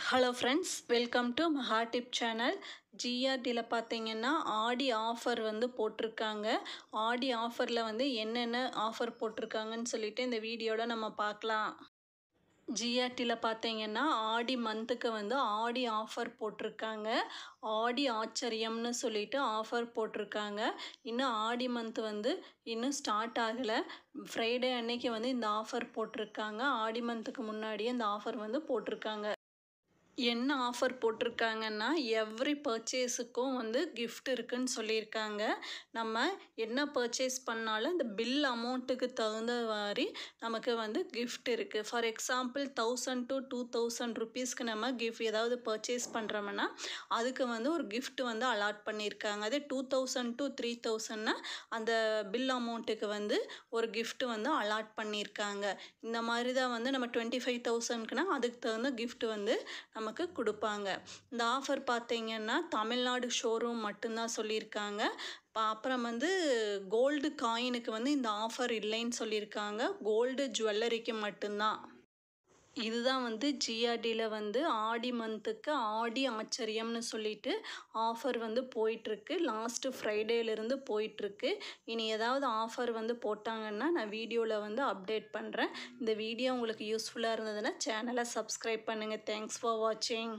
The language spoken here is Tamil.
Hello friends, welcome to Maha tip channel. ஜிஆர்டியில் பார்த்தீங்கன்னா ஆடி ஆஃபர் வந்து போட்டிருக்காங்க. ஆடி ஆஃபரில் வந்து என்னென்ன ஆஃபர் போட்டிருக்காங்கன்னு சொல்லிட்டு இந்த வீடியோவில் நம்ம பார்க்கலாம். ஜிஆர்டியில் பார்த்தீங்கன்னா ஆடி மந்த்துக்கு வந்து ஆடி ஆஃபர் போட்டிருக்காங்க. ஆடி ஆச்சரியம்னு சொல்லிட்டு ஆஃபர் போட்டிருக்காங்க. இன்னும் ஆடி மந்த் வந்து இன்னும் ஸ்டார்ட் ஆகலை. ஃப்ரைடே அன்னைக்கு வந்து இந்த ஆஃபர் போட்டிருக்காங்க. ஆடி மந்த்துக்கு முன்னாடியே இந்த ஆஃபர் வந்து போட்டிருக்காங்க. என்ன ஆஃபர் போட்டிருக்காங்கன்னா எவ்ரி பர்ச்சேஸுக்கும் வந்து கிஃப்ட் இருக்குன்னு சொல்லியிருக்காங்க. நம்ம என்ன பர்ச்சேஸ் பண்ணாலும் இந்த பில் அமௌண்ட்டுக்கு தகுந்த மாதிரி நமக்கு வந்து கிஃப்ட் இருக்குது. ஃபார் எக்ஸாம்பிள் 1000 to 2000 ருபீஸ்க்கு நம்ம ஏதாவது பர்ச்சேஸ் பண்ணுறோம்னா அதுக்கு வந்து ஒரு கிஃப்ட் வந்து அலாட் பண்ணியிருக்காங்க. அதே 2000 to 3000னா அந்த பில் அமௌண்ட்டுக்கு வந்து ஒரு கிஃப்ட் வந்து அலாட் பண்ணியிருக்காங்க. இந்த மாதிரி தான் வந்து நம்ம 25,000க்குனா அதுக்கு தகுந்த கிஃப்ட் வந்து நமக்கு கொடுப்பாங்க. இந்த ஆஃபர் பார்த்தீங்கன்னா தமிழ்நாடு ஷோரூம் மட்டும்தான் சொல்லியிருக்காங்க. அப்புறம் வந்து கோல்டு காயினுக்கு வந்து இந்த ஆஃபர் இல்லைன்னு சொல்லியிருக்காங்க. கோல்டு ஜுவல்லரிக்கு மட்டும்தான். இதுதான் வந்து ஜிஆர்டியில் வந்து ஆடி மந்த்துக்கு ஆடி ஆச்சரியம்னு சொல்லிட்டு ஆஃபர் வந்து போயிட்டுருக்கு. லாஸ்ட்டு ஃப்ரைடேலேருந்து போயிட்டுருக்கு. இனி ஏதாவது ஆஃபர் வந்து போட்டாங்கன்னா நான் வீடியோவில் வந்து அப்டேட் பண்ணுறேன். இந்த வீடியோ உங்களுக்கு யூஸ்ஃபுல்லாக இருந்ததுன்னா சேனலை சப்ஸ்கிரைப் பண்ணுங்கள். தேங்க்ஸ் ஃபார் வாட்சிங்.